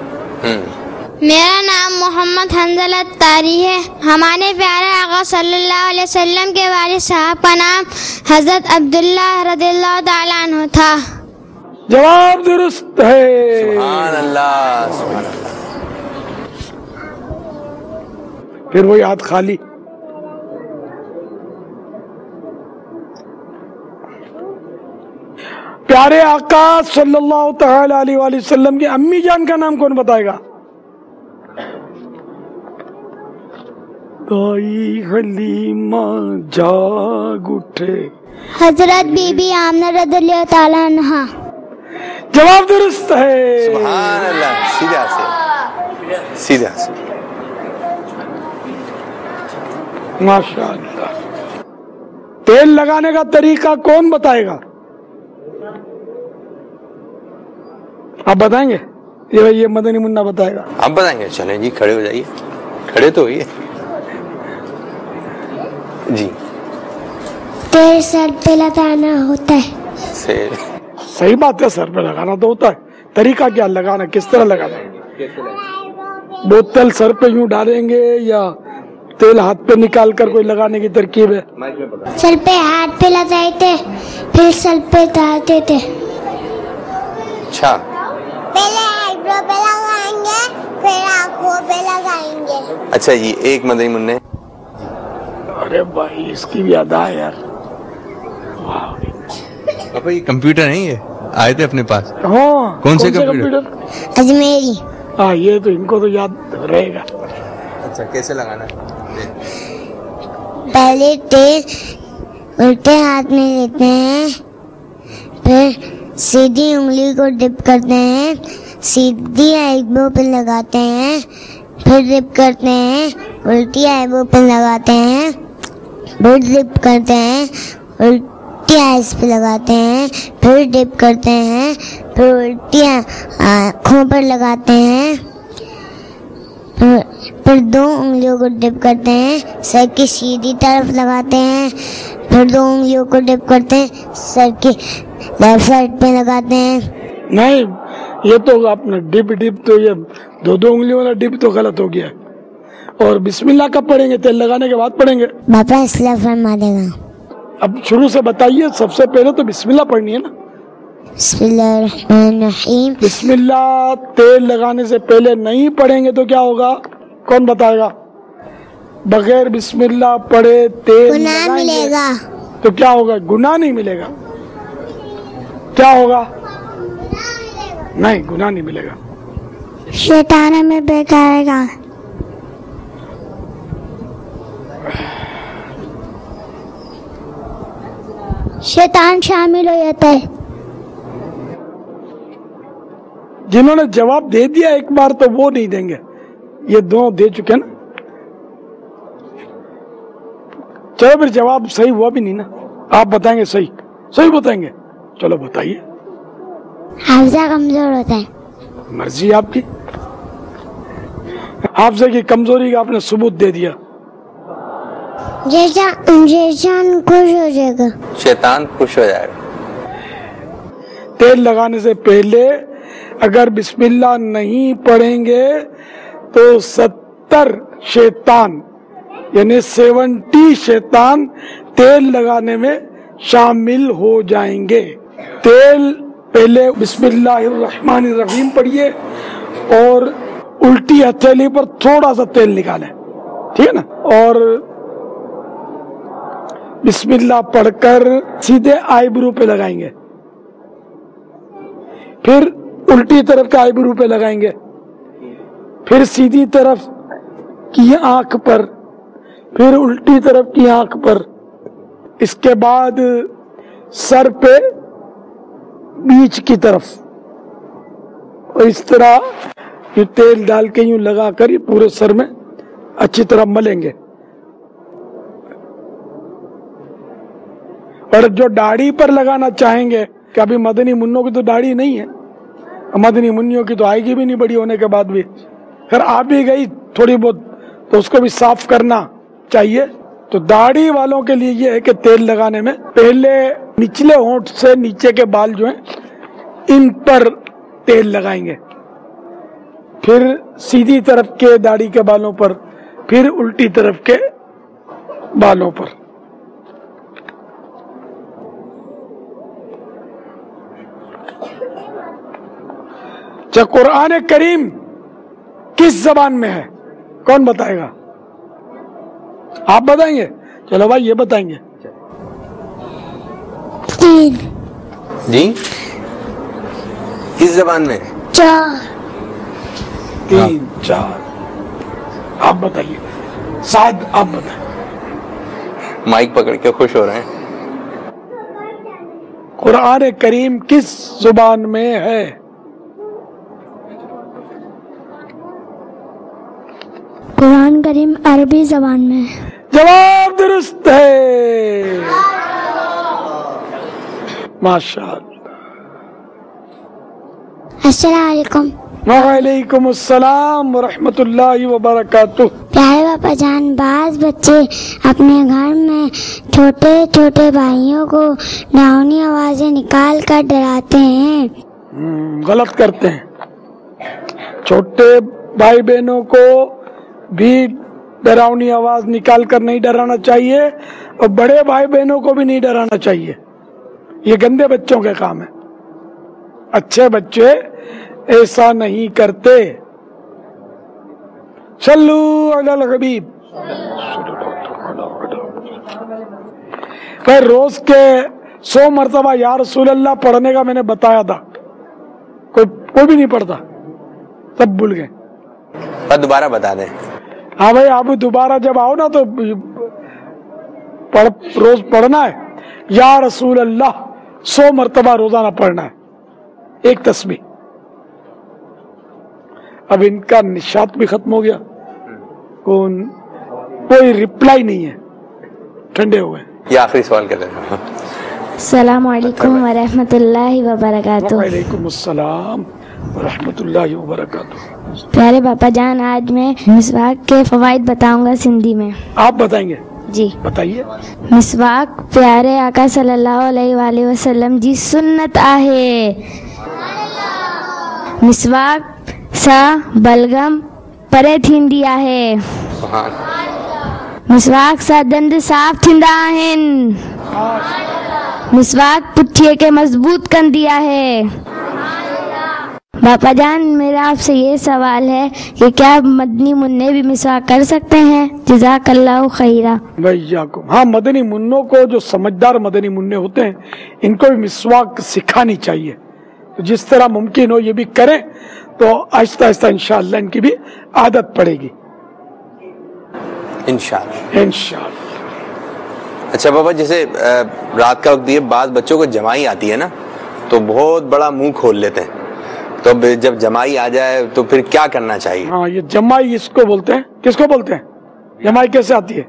میرا نام محمد حنزلہ تاری ہے. ہمارے پیارے آقا صلی اللہ علیہ وسلم کے والد صاحب کا نام حضرت عبداللہ رضی اللہ تعالیٰ عنہ تھا. جواب درست ہے. سبحان اللہ. سبحان اللہ. پھر وہی ہاتھ خالی. پیارے آقا صلی اللہ تعالی علیہ وآلہ وسلم کی امی جان کا نام کون بتائے گا؟ دائی حلیمہ جاگ اٹھے. حضرت بی بی آمنہ رضی اللہ تعالیٰ عنہا. جواب درست ہے. سبحان اللہ. سیدھا سے ماشاء اللہ. تیل لگانے کا طریقہ کون بتائے گا؟ آپ بتائیں گے؟ یہ مدنی منا بتائے گا. آپ بتائیں گے؟ چلیں جی کھڑے ہو جائیے. کھڑے تو ہوئیے جی. تیل سر پہ لگانا ہوتا ہے. صحیح بات ہے، سر پہ لگانا تو ہوتا ہے. طریقہ کیا لگانا، کس طرح لگانا ہے؟ بوتل سر پہ یوں ڈالیں گے یا تیل ہاتھ پہ نکال کر کوئی لگانے کی ترکیب ہے؟ سر پہ ہاتھ پہ لگائے تھے، پھر سر پہ ڈالتے تھے. اچھا. پہلے آئیبرو پہ لگائیں گے، پھر آنکھوں پہ لگائیں گے. اچھا جی. ایک مدنی منع. ارے بھائی اس کی بھی ادا ہے یار. پاپا یہ کمپیوٹر نہیں ہے، آئے تھے اپنے پاس. ہاں کون سے کمپیوٹر؟ اجمیری. ہاں یہ تو ان کو تو یاد رہے گا. اچھا کیسے لگانا ہے؟ پہلے تیل الٹے ہاتھ میں لیتے ہیں، پھر سیدھی انگلی کو ڈپ کرتے ہیں، سیدھی آئیبرو پہ لگاتے ہیں، پھر ڈپ کرتے ہیں، الٹی آئیبرو پہ لگاتے ہیں، پھر ڈپ کرتے ہیں، الٹی آئیز پہ لگاتے ہیں، پھر ڈپ کرتے ہیں، پھر الٹی آنکھوں پر لگاتے ہیں، پھر دو انگلیوں کو ڈپ کرتے ہیں، سر کی سیدھی طرف لگاتے ہیں، پھر دو انگلیوں کو ڈپ کرتے ہیں، سر کی لیفٹ سائڈ پہ لگاتے ہیں. نہیں یہ تو آپ نے ڈپ تو یہ دو انگلیوں والا ڈپ تو غلط ہو گیا. اور بسم اللہ کب پڑھیں گے؟ تیل لگانے کے بعد پڑھیں گے. باپا اصلاح فرما دے گا. اب شروع سے بتائیے. سب سے پہلے تو بسم اللہ پڑھنی ہے نا. بسم اللہ الرحمن الرحیم. بسم اللہ تیل لگانے سے پہلے نہیں پڑھیں گے تو کیا ہوگا؟ کون بتائے گا؟ بغیر بسم اللہ پڑھے تیل گناہ ملے گا. تو کیا ہوگا؟ گناہ نہیں ملے گا. کیا ہوگا؟ نہیں گناہ نہیں ملے گا. شیطان ہمیں بہکائے گا. شیطان شامل ہو جاتا ہے. جنہوں نے جواب دے دیا ایک بار تو وہ نہیں دیں گے. یہ دونوں دے چکے نا. چلو پھر جواب صحیح ہوا بھی نہیں نا. آپ بتائیں گے صحیح بتائیں گے. چلو بتائیے. حافظہ کمزور ہوتا ہے. مرضی آپ کی. حافظے کی کمزوری کا آپ نے ثبوت دے دیا. شیطان خوش ہو جائے گا. شیطان خوش ہو جائے گا. تیل لگانے سے پہلے اگر بسم اللہ نہیں پڑھیں گے تو 70 شیطان یعنی 70 شیطان تیل لگانے میں شامل ہو جائیں گے. تیل پہلے بسم اللہ الرحمن الرحیم پڑھیے اور الٹی ہتھیلی پر تھوڑا سا تیل نکالیں. ٹھیک ہے نا. اور بسم اللہ پڑھ کر سیدھے آئی برو پہ لگائیں گے. پھر الٹی طرف کے آئی برو پہ لگائیں گے. پھر سیدھی طرف کی آنکھ پر، پھر الٹی طرف کی آنکھ پر. اس کے بعد سر پہ بیچ کی طرف. اور اس طرح یہ تیل ڈال کے یوں لگا کر یہ پورے سر میں اچھی طرح ملیں گے. اور جو داڑھی پر لگانا چاہیں گے کہ ابھی مدنی منوں کی تو داڑھی نہیں ہے، مدنی منوں کی تو آئے گی بھی نہیں بڑی ہونے کے بعد بھی. پھر آ بھی گئی تھوڑی بہت تو اس کو بھی صاف کرنا چاہیے. تو داڑھی والوں کے لیے یہ ہے کہ تیل لگانے میں پہلے نچلے ہونٹ سے نیچے کے بال جو ہیں ان پر تیل لگائیں گے، پھر سیدھی طرف کے داڑھی کے بالوں پر، پھر الٹی طرف کے بالوں پر. قرآن کریم کس زبان میں ہے؟ کون بتائے گا؟ آپ بتائیں گے؟ چلو بھائی یہ بتائیں گے. 3 جی کس زبان میں؟ 4 3 4. آپ بتائیے. سعد آپ بتائیں. مائک پکڑ کے خوش ہو رہے ہیں. قرآن کریم کس زبان میں ہے؟ قرآن کریم عربی زبان میں ہے. جواب درست ہے. ماشاء اللہ. السلام علیکم. وعلیکم السلام ورحمۃ اللہ وبرکاتہ. پیارے باپا جان، بعض بچے اپنے گھر میں چھوٹے چھوٹے بھائیوں کو ڈراؤنی آوازیں نکال کر ڈراتے ہیں. غلط کرتے ہیں. چھوٹے بھائی بہنوں کو بھی ڈراؤنی آواز نکال کر نہیں ڈرانا چاہیے اور بڑے بھائی بہنوں کو بھی نہیں ڈرانا چاہیے. یہ گندے بچوں کے کام ہے. اچھے بچے ایسا نہیں کرتے. صلو علی الحبیب. پھر روز کے 100 مرتبہ یا رسول اللہ پڑھنے کا میں نے بتایا تھا. کوئی بھی نہیں پڑھتا، سب بھول گئے. دوبارہ بتا دیں. ہاں بھائی، آپ دوبارہ جب آؤ نا تو روز پڑھنا ہے. یا رسول اللہ 100 مرتبہ روزانہ پڑھنا ہے، ایک تسبیح. اب ان کا نشاط بھی ختم ہو گیا، کوئی ریپلائی نہیں ہے، ٹھنڈے ہوئے. یہ آخری سوال کر رہے ہیں. السلام علیکم ورحمۃ اللہ وبرکاتہ. وعلیکم السلام ورحمۃ اللہ وبرکاتہ. پیارے باپا جان، آج میں مسواک کے فوائد بتاؤں گا سندھی میں. آپ بتائیں گے؟ جی بتائیے. مسواک پیارے آقا صلی اللہ علیہ وآلہ وسلم جی سنت آہے. مسواک سا بلغم پرے تھیندی آہے. مسواک سا دند صاف تھیندا آہن. مسواک پٹھیے کے مضبوط کندی آہے. باپا جان، میرا آپ سے یہ سوال ہے کہ کیا مدنی منع بھی مسواک کر سکتے ہیں؟ جزاک اللہ خیرہ. ہاں، مدنی منوں کو، جو سمجھدار مدنی منع ہوتے ہیں، ان کو بھی مسواک سکھانی چاہیے. جس طرح ممکن ہو یہ بھی کریں تو آہستہ آہستہ انشاءاللہ ان کی بھی عادت پڑے گی انشاءاللہ. اچھا بابا، جیسے رات کا وقت یہ بعض بچوں کو جمائی آتی ہے نا، تو بہت بڑا منہ کھول لیتے ہیں. تو جب جمائی آ جائے تو پھر کیا کرنا چاہیے؟ ہاں، یہ جمائی اس کو بولتے ہیں. کس کو بولتے ہیں؟ جمائی کیسے آتی ہے؟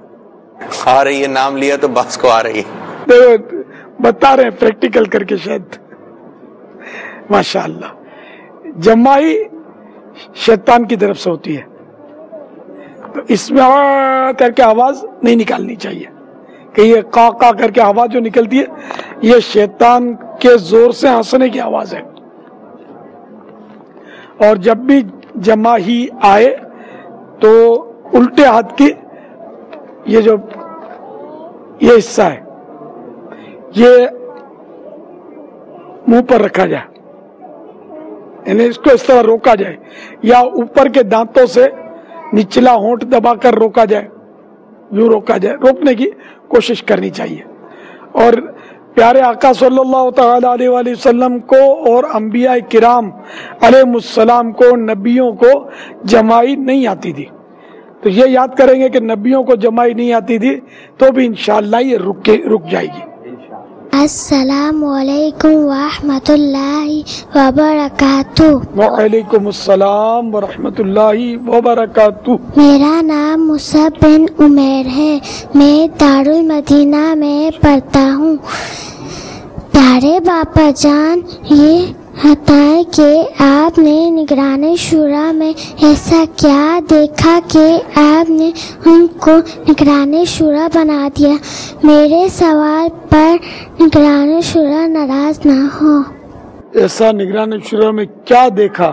آ رہی ہے، نام لیا تو بس کو آ رہی ہے. بتا رہے ہیں پریکٹیکل کر کے شاید. ماشاءاللہ. جمائی شیطان کی طرف سے ہوتی ہے، تو اس میں کر کے آواز نہیں نکالنی چاہیے کہ یہ کا کر کے آواز جو نکلتی ہے یہ شیطان کے زور سے ہنسنے کی آواز ہے. اور جب بھی جمائی آئے تو الٹے ہاتھ کی یہ حصہ ہے یہ منہ پر رکھا جائے، یعنی اس کو اس طرح روکا جائے، یا اوپر کے دانتوں سے نچلا ہونٹ دبا کر روکا جائے، یوں روکا جائے. روکنے کی کوشش کرنی چاہیے. اور پیارے آقا صلی اللہ تعالی علیہ وآلہ وسلم کو اور انبیاء کرام علیہ السلام کو، نبیوں کو جمائی نہیں آتی تھی. تو یہ یاد کریں گے کہ نبیوں کو جمائی نہیں آتی تھی تو بھی انشاءاللہ یہ رک جائے گی. السلام علیکم ورحمۃ اللہ وبرکاتہ. وعلیکم السلام ورحمۃ اللہ وبرکاتہ. میرا نام مصعب بن عمیر ہے، میں دارالمدینہ میں پڑھتا ہوں. پیارے باپا جان، یہ بتائیں کہ آپ نے نگران شورا میں ایسا کیا دیکھا کہ آپ نے ان کو نگران شورا بنا دیا؟ میرے سوال پر نگران شورا ناراض نہ ہو. ایسا نگران شورا میں کیا دیکھا؟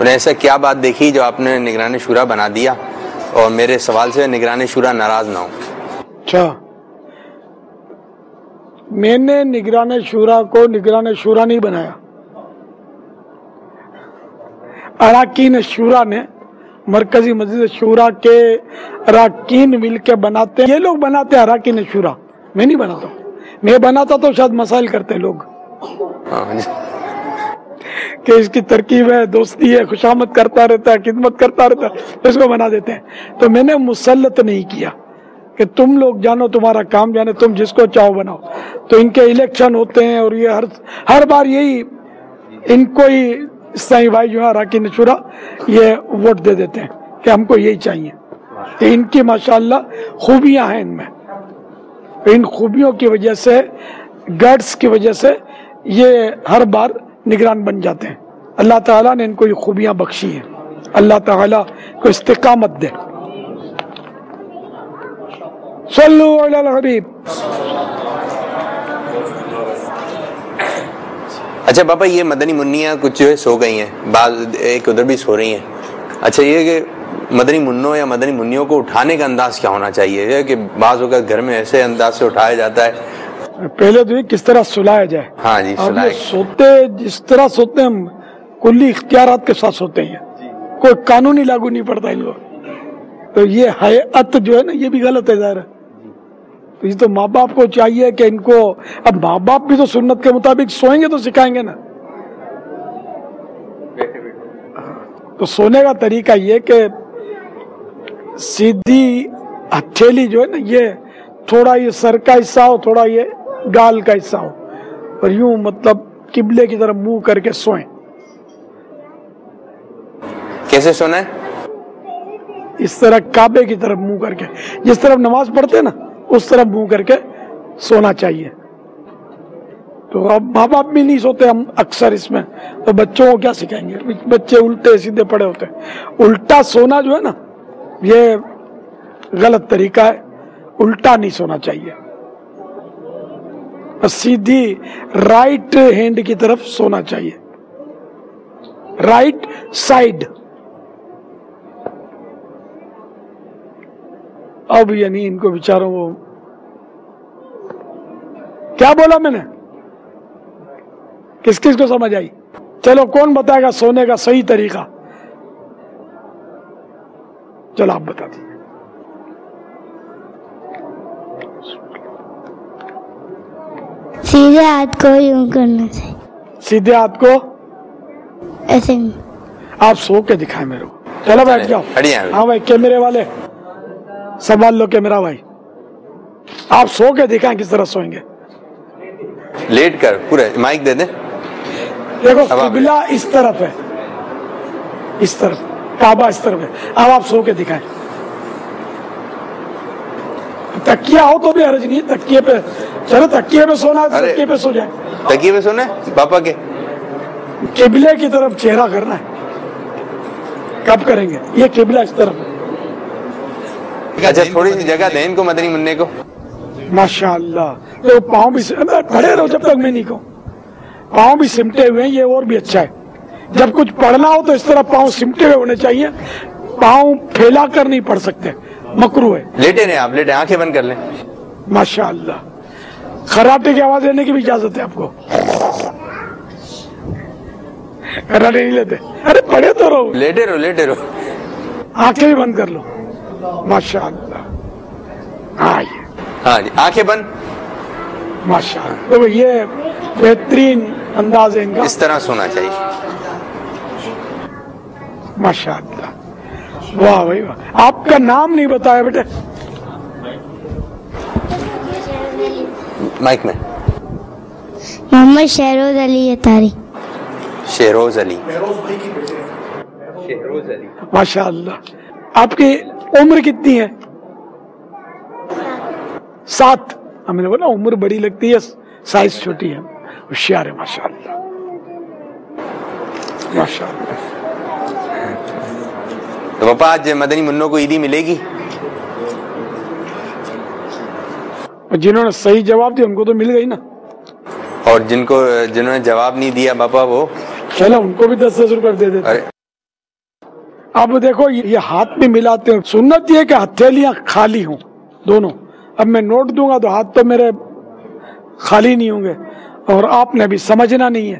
ایسا کیا بات دیکھی جو آپ نے نگران شورا بنا دیا اور میرے سوال سے نگران شورا ناراض نہ ہو؟ اچھا، میں نے نگران شورا کو نگران شورا نہیں بنایا. اراکین شورا نے مرکزی مسجد شورا کے اراکین مل کے بناتے ہیں. یہ لوگ بناتے ہیں اراکین شورا, میں نہیں بناتا. میں بناتا تو شاید مسائل کرتے لوگ کہ اس کی ترکیب ہے, دوستی ہے, خوشامد کرتا رہتا ہے, خدمت کرتا رہتا ہے, اس کو بنا دیتے ہیں. تو میں نے مسلط نہیں کیا کہ تم لوگ جانو, تمہارا کام جانے, تم جس کو چاہو بناؤ. تو ان کے الیکشن ہوتے ہیں اور یہ ہر بار یہی ان کو ہی عیسائی بھائی جو ہے اراکین شورا یہ ووٹ دے دیتے ہیں کہ ہم کو یہی چاہیے. کہ ان کی ماشاءاللہ خوبیاں ہیں ان میں, ان خوبیوں کی وجہ سے, گٹس کی وجہ سے یہ ہر بار نگران بن جاتے ہیں. اللہ تعالیٰ نے ان کو یہ خوبیاں بخشی ہیں. اللہ تعالیٰ کو استقامت دے. صلو علی الحبیب. اچھا پاپا, یہ مدنی منیاں کچھ جو ہے سو گئی ہیں, بعض ایک ادھر بھی سو رہی ہیں. اچھا یہ کہ مدنی منوں یا مدنی منیوں کو اٹھانے کا انداز کیا ہونا چاہیے؟ یہ کہ بعض اوقات گھر میں ایسے انداز سے اٹھایا جاتا ہے. پہلے تو یہ کس طرح سلایا جائے. ہاں جی, سوتے جس طرح سوتے ہیں کلی اختیارات کے ساتھ سوتے ہیں, کوئی قانونی لاگو نہیں پڑتا ان کو. تو یہ ہیئت جو ہے نا یہ بھی غلط ہے ظاہر ہے. تو یہ تو ماں باپ کو چاہیے کہ ان کو, اب ماں باپ بھی تو سنت کے مطابق سوئیں گے تو سکھائیں گے نا. تو سونے کا طریقہ یہ کہ سیدھی ہتھیلی جو ہے نا یہ تھوڑا یہ سر کا حصہ ہو, تھوڑا یہ گال کا حصہ ہو, اور یوں مطلب قبلے کی طرف منہ کر کے سوئیں. کیسے سونا ہے؟ اس طرح کعبے کی طرف منہ کر کے, جس طرف نماز پڑھتے ہیں نا اس طرف منہ کر کے سونا چاہیے. تو اب ماں باپ بھی نہیں سوتے ہم اکثر اس میں, تو بچوں کو کیا سکھائیں گے؟ بچے الٹے سیدھے پڑے ہوتے ہیں. الٹا سونا جو ہے نا یہ غلط طریقہ ہے, الٹا نہیں سونا چاہیے. سیدھی رائٹ ہینڈ کی طرف سونا چاہیے, رائٹ سائڈ. اب یعنی ان کو بیچاروں وہ کیا بولا میں نے, کس کس کو سمجھ آئی؟ چلو کون بتائے گا سونے کا صحیح طریقہ؟ چلو آپ بتا دیجیے. سیدھے ہاتھ کو یوں کرنا چاہیے, سیدھے ہاتھ کو ایسے. آپ سو کے دکھائیں میرے کو. چلو بیٹھ جاؤ. ہاں بھائی کیمرے والے سنبھال لو کیمرہ بھائی, آپ سو کے دکھائیں کس طرح سوئیں گے. لیٹ کر پورے مائک دے دیں. دیکھو قبلہ اس طرف ہے, اس طرف کعبہ اس طرف ہے. اب آپ سو کے دکھائیں. تکیہ ہو تو بھی حرج نہیں, تکیے پہ چلو, تکیے پہ سونا ہے تکیے پہ سو جائیں. تکیے پہ سونا ہے پاپا کے, قبلے کی طرف چہرہ کرنا ہے. کب کریں گے؟ یہ قبلہ اس طرف ہے. اچھا تھوڑی سی جگہ دیں ان کو, مدنی منع کو. ماشاءاللہ. تو پاؤں بھی کھڑے رہو جب تک میں نہیں کہوں. پاؤں بھی سمٹے ہوئے ہیں, یہ اور بھی اچھا ہے. جب کچھ پڑھنا ہو تو اس طرح پاؤں سمٹے ہوئے ہونے چاہیے, پاؤں پھیلا کر نہیں پڑھ سکتے, مکروہ ہے. لیٹے رہے آپ, لیٹے, آنکھیں بند کر لیں. ماشاءاللہ. خراٹے کی آواز لینے کی بھی اجازت ہے آپ کو. خراٹے نہیں لیتے, ارے پڑھے تو رہو. لیٹے رہو, لیٹے رہو, آنکھیں بھی بند کر لو. ماشاءاللہ. ہاں جی, آنکھیں بند. ماشاءاللہ. تو یہ بہترین انداز ہے ان کا, اس طرح سونا چاہیے. ماشاءاللہ. واہ بھائی واہ. آپ کا نام نہیں بتایا بیٹے. مائک میں. محمد شہروز علی اتاری. شہروز علی. ماشاءاللہ. آپ کی عمر کتنی ہے؟ 7. ہم نے بولا عمر بڑی لگتی ہے, سائز چھوٹی ہے. ہوشیار ہے ماشاءاللہ. ماشاءاللہ. تو پاپا آج مدنی منوں کو عیدی ملے گی؟ جنہوں نے صحیح جواب دیا ان کو تو مل گئی نا, اور جنہوں نے جواب نہیں دیا پاپا وہ چلو ان کو بھی 10 روپے دے دیتے. اب دیکھو یہ ہاتھ بھی ملاتے ہیں. سنت یہ کہ ہتھیلیاں خالی ہوں دونوں. اب میں نوٹ دوں گا تو ہاتھ تو میرے خالی نہیں ہوں گے, اور آپ نے بھی سمجھنا نہیں ہے